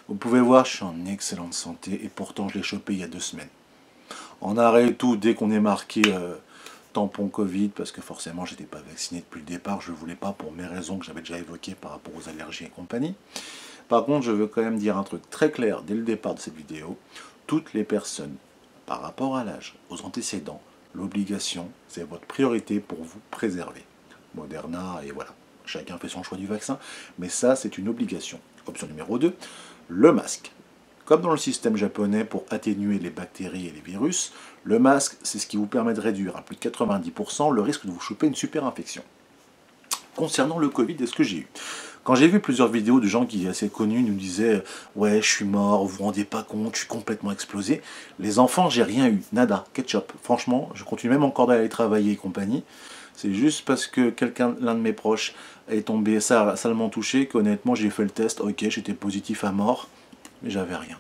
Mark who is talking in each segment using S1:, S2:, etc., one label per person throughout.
S1: Vous pouvez voir, je suis en excellente santé et pourtant je l'ai chopé il y a 2 semaines. En arrêt et tout, dès qu'on est marqué tampon Covid, parce que forcément j'étais pas vacciné depuis le départ, je ne voulais pas pour mes raisons que j'avais déjà évoquées par rapport aux allergies et compagnie. Par contre, je veux quand même dire un truc très clair dès le départ de cette vidéo. Toutes les personnes, par rapport à l'âge, aux antécédents, l'obligation, c'est votre priorité pour vous préserver. Moderna, et voilà. Chacun fait son choix du vaccin, mais ça, c'est une obligation. Option numéro 2, le masque. Comme dans le système japonais, pour atténuer les bactéries et les virus, le masque, c'est ce qui vous permet de réduire à plus de 90% le risque de vous choper une super infection. Concernant le Covid, est-ce que j'ai eu? Quand j'ai vu plusieurs vidéos de gens qui, assez connus, nous disaient « Ouais, je suis mort, vous vous rendez pas compte, je suis complètement explosé », les enfants, j'ai rien eu, nada, ketchup. Franchement, je continue même encore d'aller travailler et compagnie. C'est juste parce que l'un de mes proches est tombé salement touché qu'honnêtement, j'ai fait le test, ok, j'étais positif à mort, mais j'avais rien.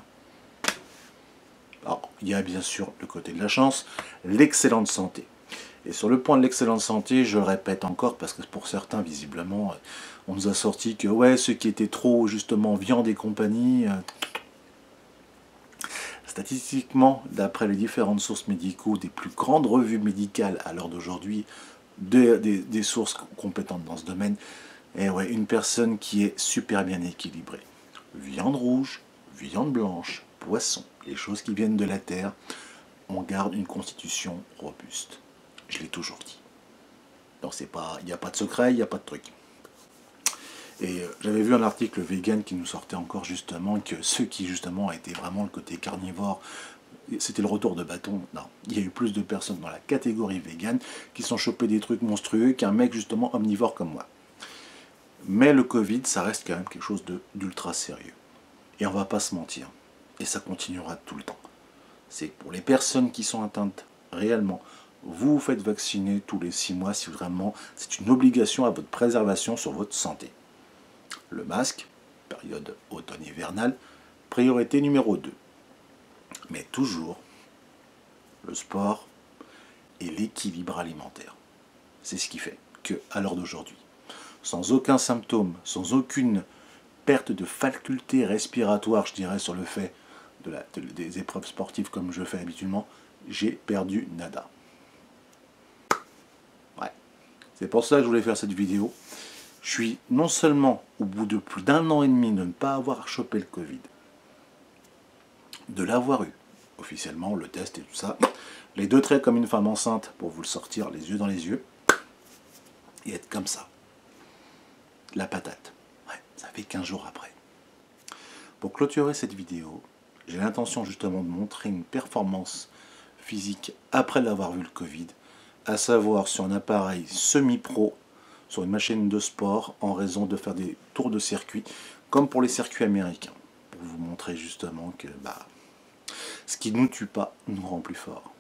S1: Alors, il y a bien sûr le côté de la chance, l'excellente santé. Et sur le point de l'excellente santé, je le répète encore, parce que pour certains, visiblement, on nous a sorti que, ouais, ceux qui étaient trop, justement, viande et compagnie, statistiquement, d'après les différentes sources médicaux, des plus grandes revues médicales à l'heure d'aujourd'hui, des sources compétentes dans ce domaine, et ouais, une personne qui est super bien équilibrée. Viande rouge, viande blanche, poisson, les choses qui viennent de la terre, on garde une constitution robuste. Je l'ai toujours dit. Donc il n'y a pas de secret, il n'y a pas de truc. Et j'avais vu un article vegan qui nous sortait encore justement que ceux qui justement étaient vraiment le côté carnivore, c'était le retour de bâton. Non, il y a eu plus de personnes dans la catégorie vegan qui sont chopés des trucs monstrueux qu'un mec justement omnivore comme moi. Mais le Covid, ça reste quand même quelque chose d'ultra sérieux. Et on va pas se mentir. Et ça continuera tout le temps. C'est pour les personnes qui sont atteintes réellement. Vous vous faites vacciner tous les 6 mois si vraiment c'est une obligation à votre préservation sur votre santé. Le masque, période automne-hivernale, priorité numéro 2. Mais toujours le sport et l'équilibre alimentaire. C'est ce qui fait qu'à l'heure d'aujourd'hui, sans aucun symptôme, sans aucune perte de faculté respiratoire, je dirais, sur le fait des épreuves sportives comme je fais habituellement, j'ai perdu nada. Ouais. C'est pour ça que je voulais faire cette vidéo. Je suis non seulement au bout de plus d'1 an et demi de ne pas avoir chopé le Covid, de l'avoir eu, officiellement, le test et tout ça, les 2 traits comme une femme enceinte pour vous le sortir les yeux dans les yeux, et être comme ça. La patate. Ouais, ça fait 15 jours après. Pour clôturer cette vidéo, j'ai l'intention justement de montrer une performance physique après l'avoir vu le Covid, à savoir sur un appareil semi-pro, sur une machine de sport, en raison de faire des tours de circuit, comme pour les circuits américains, pour vous montrer justement que ce qui ne nous tue pas nous rend plus forts.